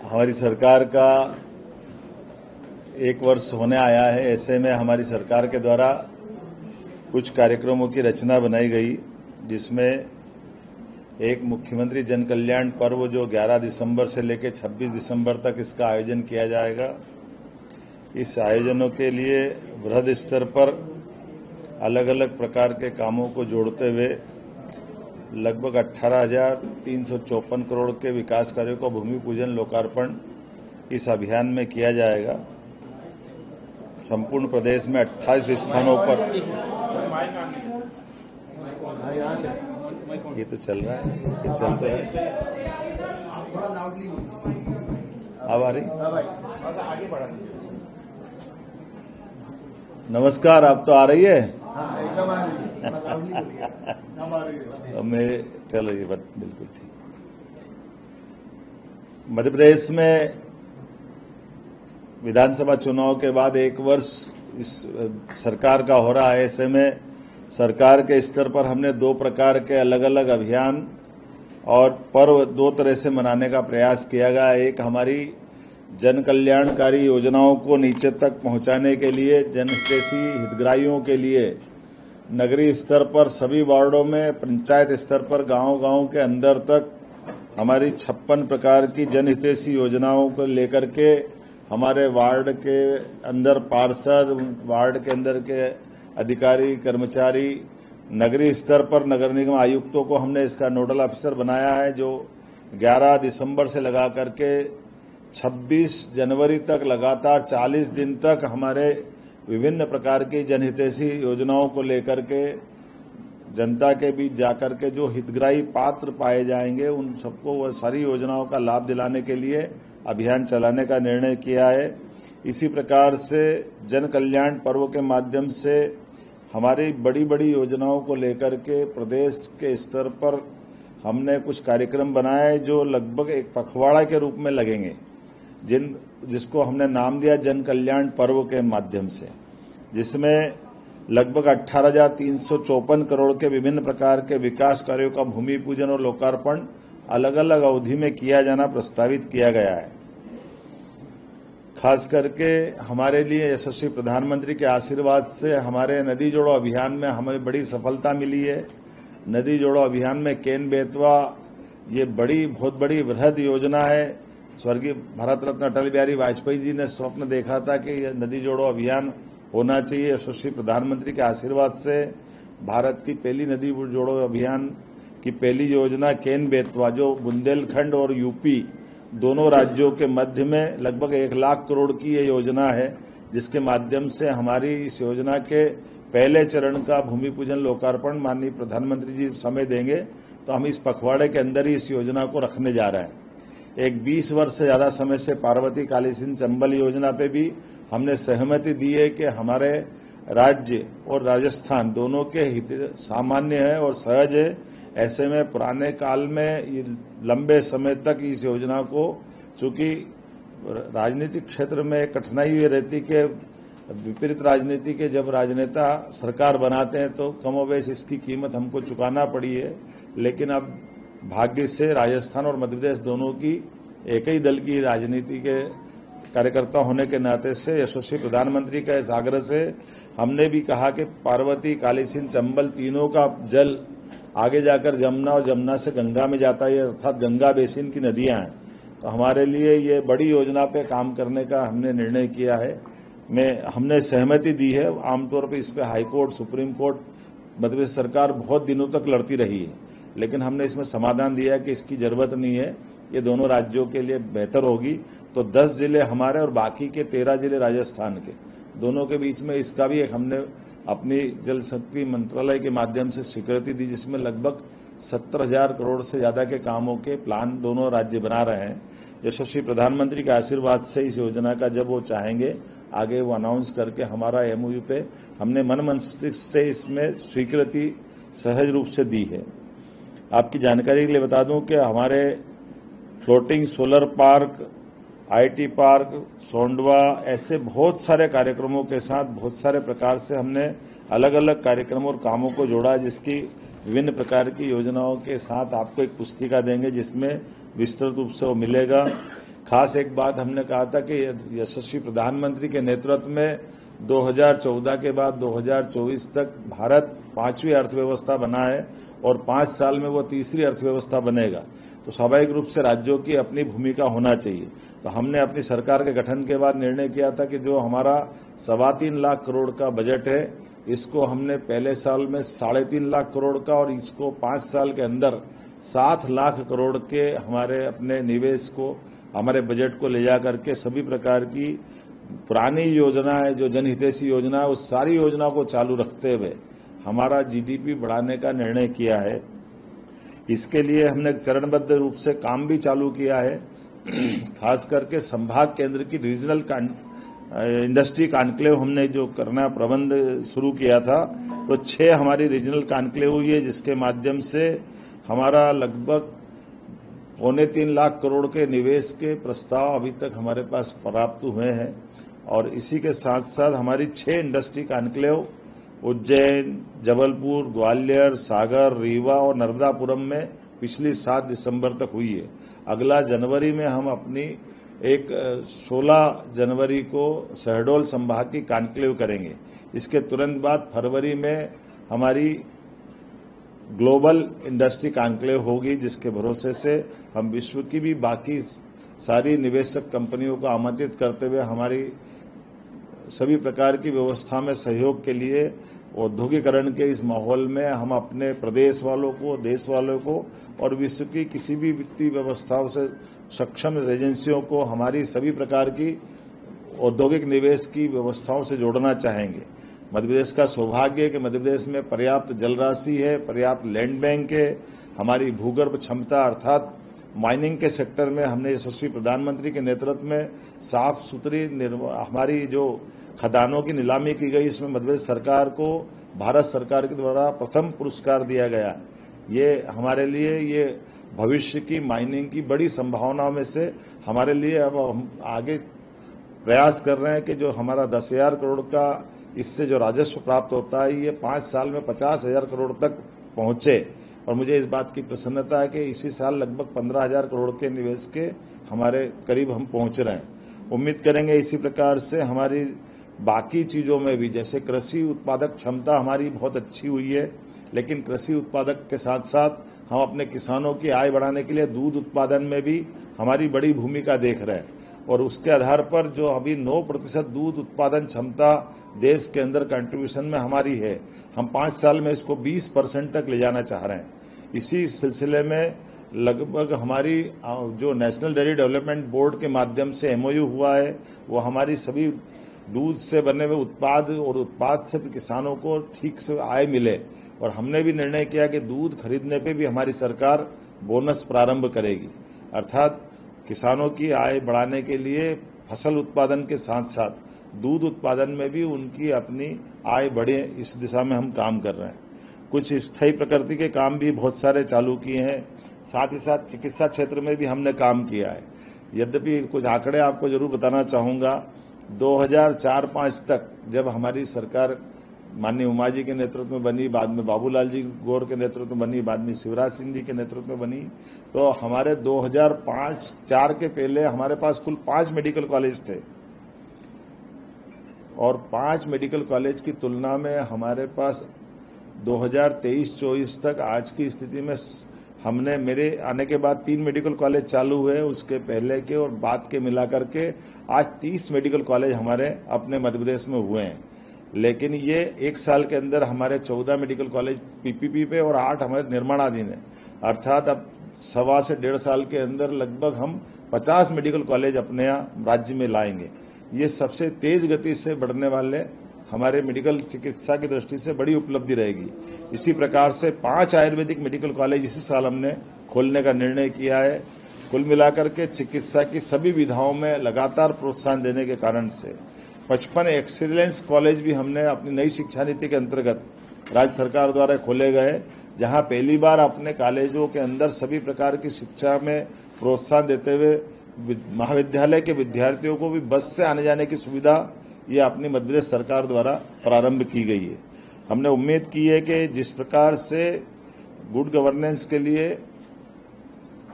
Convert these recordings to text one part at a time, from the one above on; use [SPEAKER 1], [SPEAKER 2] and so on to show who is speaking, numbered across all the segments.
[SPEAKER 1] हमारी सरकार का एक वर्ष होने आया है। ऐसे में हमारी सरकार के द्वारा कुछ कार्यक्रमों की रचना बनाई गई, जिसमें एक मुख्यमंत्री जन कल्याण पर्व जो 11 दिसंबर से लेकर 26 दिसंबर तक इसका आयोजन किया जाएगा। इस आयोजनों के लिए वृहद स्तर पर अलग अलग प्रकार के कामों को जोड़ते हुए लगभग 18,354 करोड़ के विकास कार्यों का भूमि पूजन लोकार्पण इस अभियान में किया जाएगा। संपूर्ण प्रदेश में 28 स्थानों पर ये तो चल रहा है, ये चलते है। अब आ रही? नमस्कार, आप तो आ रही है? मैं चलो ये बात बिल्कुल ठीक। मध्य प्रदेश में विधानसभा चुनाव के बाद एक वर्ष इस सरकार का हो रहा है। ऐसे में सरकार के स्तर पर हमने दो प्रकार के अलग अलग अभियान और पर्व दो तरह से मनाने का प्रयास किया गया। एक हमारी जन कल्याणकारी योजनाओं को नीचे तक पहुंचाने के लिए, जनहितैषी हितग्राहियों के लिए नगरीय स्तर पर सभी वार्डों में, पंचायत स्तर पर गांव-गांव के अंदर तक हमारी 56 प्रकार की जनहितैषी योजनाओं को लेकर के हमारे वार्ड के अंदर पार्षद, वार्ड के अंदर के अधिकारी, कर्मचारी, नगरीय स्तर पर नगर निगम आयुक्तों को हमने इसका नोडल ऑफिसर बनाया है, जो 11 दिसंबर से लगा करके 26 जनवरी तक लगातार 40 दिन तक हमारे विभिन्न प्रकार की जनहितैषी योजनाओं को लेकर के जनता के बीच जाकर के जो हितग्राही पात्र पाए जाएंगे उन सबको वह सारी योजनाओं का लाभ दिलाने के लिए अभियान चलाने का निर्णय किया है। इसी प्रकार से जन कल्याण पर्व के माध्यम से हमारी बड़ी बड़ी योजनाओं को लेकर के प्रदेश के स्तर पर हमने कुछ कार्यक्रम बनाए जो लगभग एक पखवाड़ा के रूप में लगेंगे, जिसको हमने नाम दिया जन कल्याण पर्व के माध्यम से, जिसमें लगभग 18,354 करोड़ के विभिन्न प्रकार के विकास कार्यों का भूमि पूजन और लोकार्पण अलग अलग अवधि में किया जाना प्रस्तावित किया गया है। खास करके हमारे लिए यशस्वी प्रधानमंत्री के आशीर्वाद से हमारे नदी जोड़ो अभियान में हमें बड़ी सफलता मिली है। नदी जोड़ो अभियान में केन बेतवा ये बहुत बड़ी वृहद योजना है। स्वर्गीय भारत रत्न अटल बिहारी वाजपेयी जी ने स्वप्न देखा था कि यह नदी जोड़ो अभियान होना चाहिए। यशस्वी प्रधानमंत्री के आशीर्वाद से भारत की पहली नदी जोड़ो अभियान की पहली योजना केन बेतवा, जो बुंदेलखंड और यूपी दोनों राज्यों के मध्य में लगभग 1 लाख करोड़ की ये योजना है, जिसके माध्यम से हमारी इस योजना के पहले चरण का भूमि पूजन लोकार्पण माननीय प्रधानमंत्री जी समय देंगे, तो हम इस पखवाड़े के अंदर ही इस योजना को रखने जा रहे हैं। एक 20 वर्ष से ज्यादा समय से पार्वती काली सिंध चंबल योजना पे भी हमने सहमति दी है कि हमारे राज्य और राजस्थान दोनों के हित सामान्य है और सहज है। ऐसे में पुराने काल में ये लंबे समय तक इस योजना को, चूंकि राजनीतिक क्षेत्र में कठिनाई ये रहती कि विपरीत राजनीति के जब राजनेता सरकार बनाते हैं तो कमोबेश इसकी कीमत हमको चुकाना पड़ी है, लेकिन अब भाग्य से राजस्थान और मध्य प्रदेश दोनों की एक ही दल की राजनीति के कार्यकर्ता होने के नाते से यशस्वी प्रधानमंत्री के इस आग्रह से हमने भी कहा कि पार्वती काली सिंध चंबल तीनों का जल आगे जाकर जमुना और जमुना से गंगा में जाता है, अर्थात गंगा बेसिन की नदियां हैं। तो हमारे लिए ये बड़ी योजना पे काम करने का हमने निर्णय किया है। हमने सहमति दी है। आमतौर पर इस पे high court, supreme court, Madhya Pradesh सरकार बहुत दिनों तक लड़ती रही है, लेकिन हमने इसमें समाधान दिया है कि इसकी जरूरत नहीं है, ये दोनों राज्यों के लिए बेहतर होगी। तो 10 जिले हमारे और बाकी के 13 जिले राजस्थान के, दोनों के बीच में इसका भी एक हमने अपनी जल शक्ति मंत्रालय के माध्यम से स्वीकृति दी, जिसमें लगभग 70,000 करोड़ से ज्यादा के कामों के प्लान दोनों राज्य बना रहे हैं। यशस्वी प्रधानमंत्री के आशीर्वाद से इस योजना का जब वो चाहेंगे आगे वो अनाउंस करके हमारा एमओयू पे हमने मन मस्तिष्क से इसमें स्वीकृति सहज रूप से दी है। आपकी जानकारी के लिए बता दूं कि हमारे floating solar park, IT park, Sondwa, ऐसे बहुत सारे कार्यक्रमों के साथ बहुत सारे प्रकार से हमने अलग अलग कार्यक्रमों और कामों को जोड़ा, जिसकी विभिन्न प्रकार की योजनाओं के साथ आपको एक पुस्तिका देंगे जिसमें विस्तृत रूप से वो मिलेगा। खास एक बात हमने कहा था कि यशस्वी प्रधानमंत्री के नेतृत्व में 2014 के बाद 2024 तक भारत 5वीं अर्थव्यवस्था बना है और 5 साल में वो तीसरी अर्थव्यवस्था बनेगा। तो स्वाभाविक रूप से राज्यों की अपनी भूमिका होना चाहिए। तो हमने अपनी सरकार के गठन के बाद निर्णय किया था कि जो हमारा 3.25 लाख करोड़ का बजट है, इसको हमने पहले साल में 3.5 लाख करोड़ का और इसको 5 साल के अंदर 7 लाख करोड़ के हमारे अपने निवेश को, हमारे बजट को ले जा करके सभी प्रकार की पुरानी योजना है, जो जनहितैषी योजना है, उस सारी योजना को चालू रखते हुए हमारा जीडीपी बढ़ाने का निर्णय किया है। इसके लिए हमने चरणबद्ध रूप से काम भी चालू किया है। खास करके संभाग केंद्र की रीजनल इंडस्ट्री कॉन्क्लेव हमने जो करना प्रबंध शुरू किया था, तो 6 हमारी रीजनल कॉन्क्लेव हुई है, जिसके माध्यम से हमारा लगभग 2.25 लाख करोड़ के निवेश के प्रस्ताव अभी तक हमारे पास प्राप्त हुए हैं। और इसी के साथ साथ हमारी 6 इंडस्ट्री कॉन्क्लेव उज्जैन, जबलपुर, ग्वालियर, सागर, रीवा और नर्मदापुरम में पिछली 7 दिसंबर तक हुई है। अगला जनवरी में हम अपनी 16 जनवरी को शहडोल संभाग की कॉन्क्लेव करेंगे। इसके तुरंत बाद फरवरी में हमारी ग्लोबल इंडस्ट्री कॉन्क्लेव होगी, जिसके भरोसे से हम विश्व की भी बाकी सारी निवेशक कंपनियों को आमंत्रित करते हुए हमारी सभी प्रकार की व्यवस्था में सहयोग के लिए औद्योगिकरण के इस माहौल में हम अपने प्रदेश वालों को, देश वालों को और विश्व की किसी भी वित्तीय व्यवस्थाओं से सक्षम एजेंसियों को हमारी सभी प्रकार की औद्योगिक निवेश की व्यवस्थाओं से जोड़ना चाहेंगे। मध्यप्रदेश का सौभाग्य है कि मध्यप्रदेश में पर्याप्त जल राशि है, पर्याप्त लैंड बैंक है, हमारी भूगर्भ क्षमता अर्थात माइनिंग के सेक्टर में हमने यशस्वी प्रधानमंत्री के नेतृत्व में साफ सुथरी हमारी जो खदानों की नीलामी की गई, इसमें मध्यप्रदेश सरकार को भारत सरकार के द्वारा प्रथम पुरस्कार दिया गया। ये हमारे लिए ये भविष्य की माइनिंग की बड़ी संभावनाओं में से हमारे लिए अब हम आगे प्रयास कर रहे हैं कि जो हमारा 10,000 करोड़ का इससे जो राजस्व प्राप्त होता है, ये 5 साल में 50,000 करोड़ तक पहुंचे। और मुझे इस बात की प्रसन्नता है कि इसी साल लगभग 15,000 करोड़ के निवेश के हमारे करीब हम पहुंच रहे हैं। उम्मीद करेंगे इसी प्रकार से हमारी बाकी चीजों में भी, जैसे कृषि उत्पादक क्षमता हमारी बहुत अच्छी हुई है, लेकिन कृषि उत्पादक के साथ साथ हम अपने किसानों की आय बढ़ाने के लिए दूध उत्पादन में भी हमारी बड़ी भूमिका देख रहे हैं। और उसके आधार पर जो अभी 9% दूध उत्पादन क्षमता देश के अंदर कंट्रीब्यूशन में हमारी है, हम 5 साल में इसको 20% तक ले जाना चाह रहे हैं। इसी सिलसिले में लगभग हमारी जो नेशनल डेयरी डेवलपमेंट बोर्ड के माध्यम से MOU हुआ है, वो हमारी सभी दूध से बने हुए उत्पाद और उत्पाद से किसानों को ठीक से आय मिले। और हमने भी निर्णय किया कि दूध खरीदने पे भी हमारी सरकार बोनस प्रारंभ करेगी, अर्थात किसानों की आय बढ़ाने के लिए फसल उत्पादन के साथ साथ दूध उत्पादन में भी उनकी अपनी आय बढ़े, इस दिशा में हम काम कर रहे हैं। कुछ स्थायी प्रकृति के काम भी बहुत सारे चालू किए हैं, साथ ही साथ चिकित्सा क्षेत्र में भी हमने काम किया है। यद्यपि कुछ आंकड़े आपको जरूर बताना चाहूंगा। 2004-05 तक जब हमारी सरकार माननीय उमा जी के नेतृत्व में बनी, बाद में बाबूलाल जी गौर के नेतृत्व में बनी, बाद में शिवराज सिंह जी के नेतृत्व में बनी, तो हमारे 2005-04 के पहले हमारे पास कुल 5 मेडिकल कॉलेज थे। और 5 मेडिकल कॉलेज की तुलना में हमारे पास 2023-24 तक आज की स्थिति में हमने, मेरे आने के बाद 3 मेडिकल कॉलेज चालू हुए, उसके पहले के और बाद के मिलाकर के आज 30 मेडिकल कॉलेज हमारे अपने मध्य प्रदेश में हुए हैं। लेकिन ये 1 साल के अंदर हमारे 14 मेडिकल कॉलेज PPP पे और 8 हमारे निर्माणाधीन है, अर्थात अब 1.25 से 1.5 साल के अंदर लगभग हम 50 मेडिकल कॉलेज अपने यहाँ राज्य में लाएंगे। ये सबसे तेज गति से बढ़ने वाले हमारे मेडिकल चिकित्सा की दृष्टि से बड़ी उपलब्धि रहेगी। इसी प्रकार से 5 आयुर्वेदिक मेडिकल कॉलेज इसी साल हमने खोलने का निर्णय किया है। कुल मिलाकर के चिकित्सा की सभी विधाओं में लगातार प्रोत्साहन देने के कारण से 55 एक्सीलेंस कॉलेज भी हमने अपनी नई शिक्षा नीति के अंतर्गत राज्य सरकार द्वारा खोले गए, जहां पहली बार अपने कॉलेजों के अंदर सभी प्रकार की शिक्षा में प्रोत्साहन देते हुए महाविद्यालय के विद्यार्थियों को भी बस से आने जाने की सुविधा ये अपनी मध्य प्रदेश सरकार द्वारा प्रारंभ की गई है। हमने उम्मीद की है कि जिस प्रकार से गुड गवर्नेंस के लिए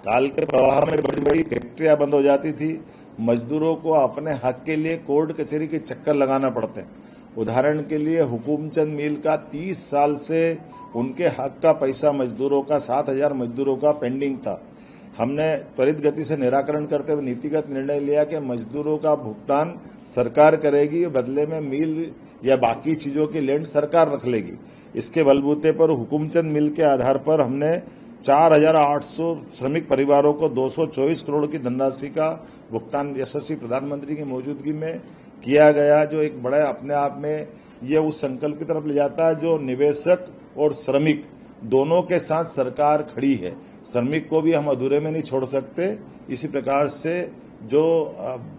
[SPEAKER 1] काल के प्रवाह में बड़ी बड़ी फैक्ट्रियां बंद हो जाती थी, मजदूरों को अपने हक के लिए कोर्ट कचहरी के चक्कर लगाना पड़ते हैं। उदाहरण के लिए हुकुमचंद मिल का 30 साल से उनके हक का पैसा मजदूरों का 7,000 मजदूरों का पेंडिंग था। हमने त्वरित गति से निराकरण करते हुए नीतिगत निर्णय लिया कि मजदूरों का भुगतान सरकार करेगी, बदले में मिल या बाकी चीजों की लैंड सरकार रख लेगी। इसके बलबूते पर हुकुमचंद मिल के आधार पर हमने 4,800 श्रमिक परिवारों को 224 करोड़ की धनराशि का भुगतान यशस्वी प्रधानमंत्री की मौजूदगी में किया गया, जो एक बड़ा अपने आप में ये उस संकल्प की तरफ ले जाता है जो निवेशक और श्रमिक दोनों के साथ सरकार खड़ी है। श्रमिक को भी हम अधूरे में नहीं छोड़ सकते। इसी प्रकार से जो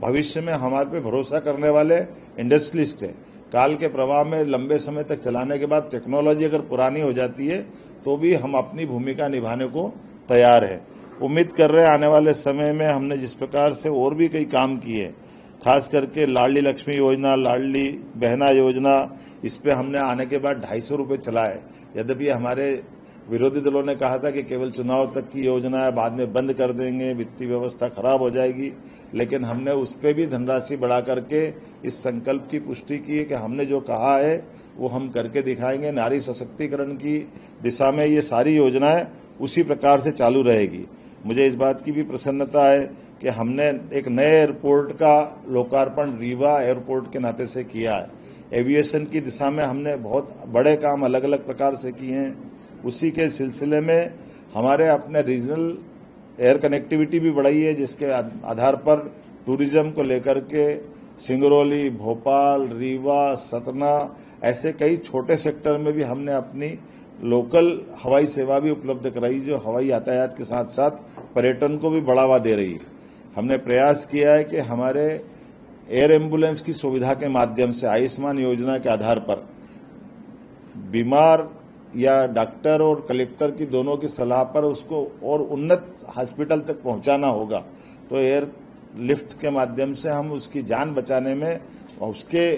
[SPEAKER 1] भविष्य में हमारे पे भरोसा करने वाले इंडस्ट्रियलिस्ट है, काल के प्रवाह में लंबे समय तक चलाने के बाद टेक्नोलॉजी अगर पुरानी हो जाती है तो भी हम अपनी भूमिका निभाने को तैयार है। उम्मीद कर रहे हैं आने वाले समय में हमने जिस प्रकार से और भी कई काम किए, खास करके लाडली लक्ष्मी योजना, लाडली बहना योजना, इस पे हमने आने के बाद 250 रुपये चलाए। यद्यपि हमारे विरोधी दलों ने कहा था कि केवल चुनाव तक की योजना है, बाद में बंद कर देंगे, वित्तीय व्यवस्था खराब हो जाएगी, लेकिन हमने उस पर भी धनराशि बढ़ा करके इस संकल्प की पुष्टि की है कि हमने जो कहा है वो हम करके दिखाएंगे। नारी सशक्तिकरण की दिशा में ये सारी योजनाएं उसी प्रकार से चालू रहेगी। मुझे इस बात की भी प्रसन्नता है कि हमने एक नए एयरपोर्ट का लोकार्पण रीवा एयरपोर्ट के नाते से किया है। एविएशन की दिशा में हमने बहुत बड़े काम अलग अलग प्रकार से किए हैं। उसी के सिलसिले में हमारे अपने रीजनल एयर कनेक्टिविटी भी बढ़ाई है, जिसके आधार पर टूरिज्म को लेकर के सिंगरौली, भोपाल, रीवा, सतना ऐसे कई छोटे सेक्टर में भी हमने अपनी लोकल हवाई सेवा भी उपलब्ध कराई, जो हवाई यातायात के साथ साथ पर्यटन को भी बढ़ावा दे रही है। हमने प्रयास किया है कि हमारे एयर एम्बुलेंस की सुविधा के माध्यम से आयुष्मान योजना के आधार पर बीमार या डॉक्टर और कलेक्टर की दोनों की सलाह पर उसको और उन्नत हॉस्पिटल तक पहुंचाना होगा, तो एयर लिफ्ट के माध्यम से हम उसकी जान बचाने में उसके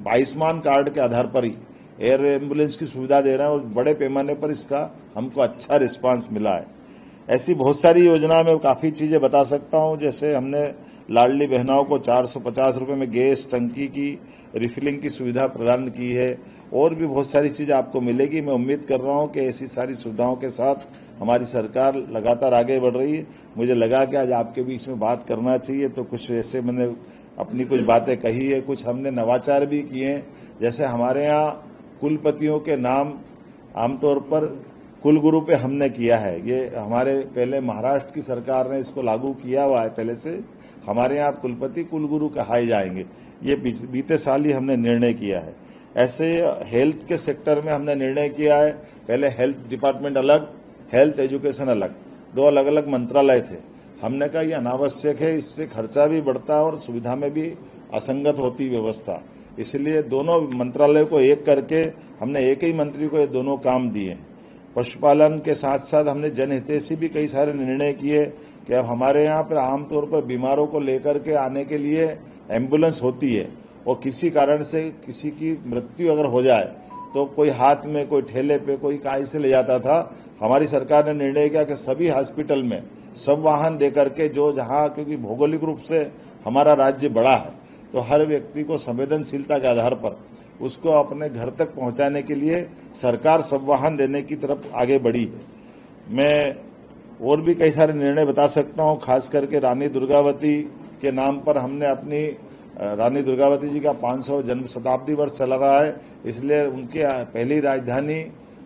[SPEAKER 1] आयुष्मान कार्ड के आधार पर ही एयर एम्बुलेंस की सुविधा दे रहे हैं और बड़े पैमाने पर इसका हमको अच्छा रिस्पांस मिला है। ऐसी बहुत सारी योजना में काफी चीजें बता सकता हूं, जैसे हमने लाडली बहनाओं को 450 रुपए में गैस टंकी की रिफिलिंग की सुविधा प्रदान की है, और भी बहुत सारी चीजें आपको मिलेगी। मैं उम्मीद कर रहा हूं कि ऐसी सारी सुविधाओं के साथ हमारी सरकार लगातार आगे बढ़ रही है। मुझे लगा कि आज आपके बीच में बात करना चाहिए, तो कुछ ऐसे मैंने अपनी कुछ बातें कही है। कुछ हमने नवाचार भी किए हैं, जैसे हमारे यहाँ कुलपतियों के नाम आमतौर पर कुलगुरु पे हमने किया है। ये हमारे पहले महाराष्ट्र की सरकार ने इसको लागू किया हुआ है, पहले से हमारे यहाँ कुलपति कुलगुरु कहाए जाएंगे। ये बीते साल ही हमने निर्णय किया है। ऐसे हेल्थ के सेक्टर में हमने निर्णय किया है, पहले हेल्थ डिपार्टमेंट अलग, हेल्थ एजुकेशन अलग, दो अलग अलग मंत्रालय थे। हमने कहा ये अनावश्यक है, इससे खर्चा भी बढ़ता है और सुविधा में भी असंगत होती व्यवस्था, इसलिए दोनों मंत्रालय को एक करके हमने एक ही मंत्री को ये दोनों काम दिए। पशुपालन के साथ साथ हमने जनहितैषी भी कई सारे निर्णय किए कि अब हमारे यहाँ पर आमतौर पर बीमारों को लेकर के आने के लिए एम्बुलेंस होती है, और किसी कारण से किसी की मृत्यु अगर हो जाए तो कोई हाथ में, कोई ठेले पे, कोई काई से ले जाता था। हमारी सरकार ने निर्णय किया कि सभी हॉस्पिटल में सब वाहन देकर के, जो जहां, क्योंकि भौगोलिक रूप से हमारा राज्य बड़ा है, तो हर व्यक्ति को संवेदनशीलता के आधार पर उसको अपने घर तक पहुंचाने के लिए सरकार सब वाहन देने की तरफ आगे बढ़ी है। मैं और भी कई सारे निर्णय बता सकता हूं, खास करके रानी दुर्गावती के नाम पर हमने अपनी रानी दुर्गावती जी का 500 जन्म शताब्दी वर्ष चला रहा है, इसलिए उनके पहली राजधानी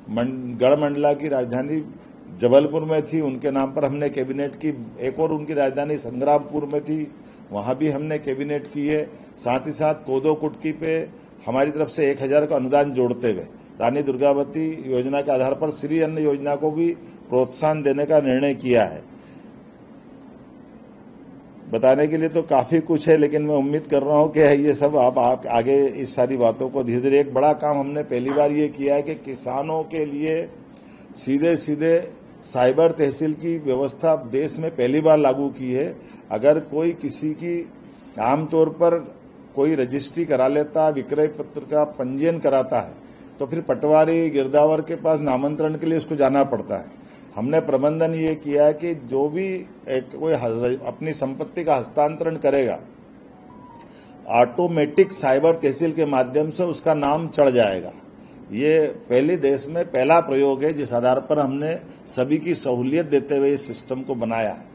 [SPEAKER 1] गढ़मंडला की राजधानी जबलपुर में थी, उनके नाम पर हमने कैबिनेट की। एक और उनकी राजधानी संग्रामपुर में थी, वहां भी हमने कैबिनेट की है। साथ ही साथ कोदो कुटकी पे हमारी तरफ से 1000 का अनुदान जोड़ते हुए रानी दुर्गावती योजना के आधार पर श्री अन्न योजना को भी प्रोत्साहन देने का निर्णय किया है। बताने के लिए तो काफी कुछ है, लेकिन मैं उम्मीद कर रहा हूं कि ये सब आप आगे इस सारी बातों को धीरे धीरे। एक बड़ा काम हमने पहली बार ये किया है कि किसानों के लिए सीधे सीधे साइबर तहसील की व्यवस्था देश में पहली बार लागू की है। अगर कोई किसी की आमतौर पर कोई रजिस्ट्री करा लेता, विक्रय पत्र का पंजीयन कराता है, तो फिर पटवारी गिरदावर के पास नामांतरण के लिए उसको जाना पड़ता है। हमने प्रबंधन ये किया कि जो भी कोई अपनी संपत्ति का हस्तांतरण करेगा, ऑटोमेटिक साइबर तहसील के माध्यम से उसका नाम चढ़ जाएगा। ये पहले देश में पहला प्रयोग है जिस आधार पर हमने सभी की सहूलियत देते हुए इस सिस्टम को बनाया है।